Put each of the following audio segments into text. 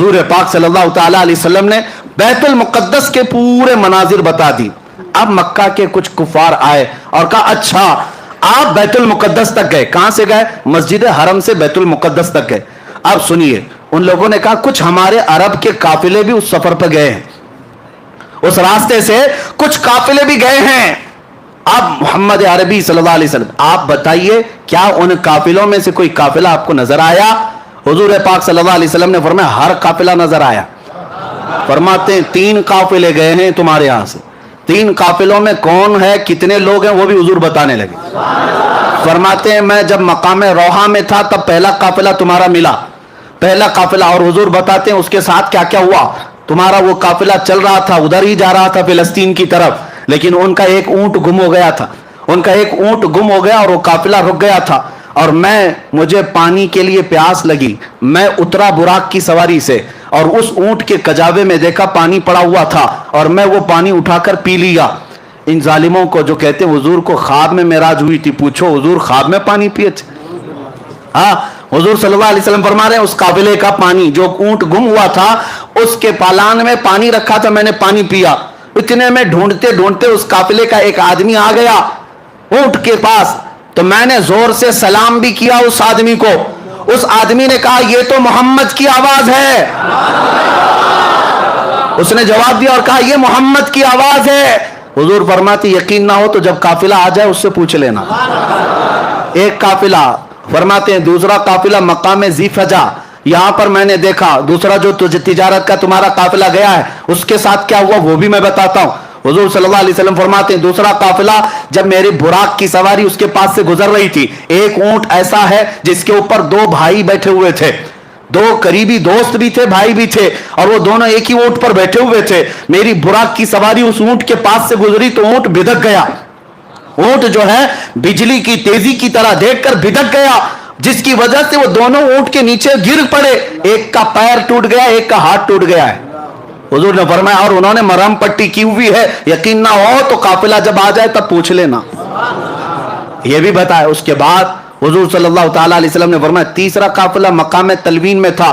حضور پاک صلی اللہ تعالی علیہ وسلم نے بیت المقدس کے پورے مناظر بتا دی. اب مکہ کے کچھ کفار آئے اور کہا اچھا آپ بیت المقدس تک گئے. کہاں سے گئے؟ مسجد حرم سے بیت المقدس تک گئے. اب سنیے, ان لوگوں نے کہا کچھ ہمارے عرب کے قافلے بھی اس سفر پہ گئے ہیں, اس راستے سے کچھ قافلے بھی گئے ہیں. اب محمد عربی صلی اللہ علیہ وسلم آپ بتائیے کیا ان قافلوں میں سے کوئی قافلہ آپ کو نظر آیا؟ حضور پاک صلی اللہ علیہ وسلم نے فرمایا ہر قافلہ نظر آیا. فرماتے ہیں 3 قافلے گئے ہیں تمہارے یہاں سے. 3 قافلوں میں کون ہے, کتنے لوگ ہیں, وہ بھی حضور بتانے لگے. فرماتے ہیں میں جب مقام روحا میں تھا تب پہلا قافلہ تمہارا ملا, پہلا قافلہ. اور حضور بتاتے ہیں اس کے ساتھ کیا کیا ہوا. تمہارا وہ قافلہ چل رہا تھا, ادھر ہی جا رہا تھا فلسطین کی طرف, لیکن ان کا ایک اونٹ گم ہو گیا تھا. ان کا ایک اونٹ گم ہو گیا اور وہ قافلہ رک گیا تھا. اور مجھے پانی کے لیے پیاس لگی, میں اترا براق کی سواری سے اور اس اونٹ کے کجاوے میں دیکھا پانی پڑا ہوا تھا اور میں وہ پانی اٹھا کر پی لیا. ان ظالموں کو جو کہتے ہیں حضور کو خواب میں معراج ہوئی تھی, پوچھو حضور خواب میں پانی پیے تھے؟ ہاں, حضور صلی اللہ علیہ وسلم فرما رہے ہیں اس قافلے کا پانی, جو اونٹ گم ہوا تھا اس کے پالان میں پانی رکھا تھا, میں نے پانی پیا. اتنے میں ڈھونڈتے ڈھونڈتے اس قافلے کا ایک آدمی آ گیا اونٹ کے پاس, تو میں نے زور سے سلام بھی کیا اس آدمی کو. اس آدمی نے کہا یہ تو محمد کی آواز ہے. اس نے جواب دیا اور کہا یہ محمد کی آواز ہے. حضور فرماتے یقین نہ ہو تو جب قافلہ آ جائے اس سے پوچھ لینا. ایک قافلہ, فرماتے ہیں دوسرا قافلہ مقام ذی فجا, یہاں پر میں نے دیکھا. دوسرا جو تجارت کا تمہارا قافلہ گیا ہے اس کے ساتھ کیا ہوا وہ بھی میں بتاتا ہوں. حضور صلی اللہ علیہ وسلم فرماتے ہیں دوسرا قافلہ جب میری براق کی سواری اس کے پاس سے گزر رہی تھی, ایک اونٹ ایسا ہے جس کے اوپر 2 بھائی بیٹھے ہوئے تھے, 2 قریبی دوست بھی تھے, بھائی بھی تھے, اور وہ دونوں ایک ہی اونٹ پر بیٹھے ہوئے تھے. میری براق کی سواری اس اونٹ کے پاس سے گزری تو اونٹ بھدک گیا. اونٹ جو ہے بجلی کی تیزی کی طرح دیکھ کر بھدک گیا, جس کی وجہ سے وہ دونوں اونٹ کے نیچے گر پڑے. ایک کا پیر ٹوٹ گیا, ایک کا ہاتھ ٹوٹ گیا ہے. حضور نے فرمایا اور انہوں نے مرہم پٹی کی ہوئی ہے, یقین نہ ہو تو قافلہ جب آ جائے تب پوچھ لینا. یہ بھی بتایا. اس کے بعد حضور صلی اللہ تعالی علیہ وسلم نے فرمایا تیسرا قافلہ مقام تلوین میں تھا.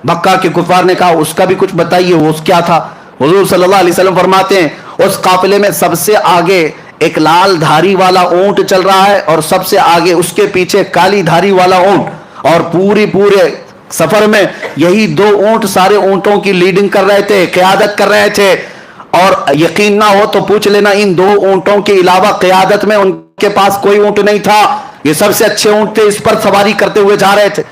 مکہ کے کفار نے کہا اس کا بھی کچھ بتائیے, وہ کیا تھا؟ حضور صلی اللہ علیہ وسلم فرماتے ہیں اس قافلے میں سب سے آگے ایک لال دھاری والا اونٹ چل رہا ہے اور سب سے آگے اس کے پیچھے کالی دھاری والا اونٹ, اور پورے سفر میں یہی 2 اونٹ سارے اونٹوں کی لیڈنگ کر رہے تھے, قیادت کر رہے تھے. اور یقین نہ ہو تو پوچھ لینا ان 2 اونٹوں کے علاوہ قیادت میں ان کے پاس کوئی اونٹ نہیں تھا. یہ سب سے اچھے اونٹ تھے, اس پر سواری کرتے ہوئے جا رہے تھے.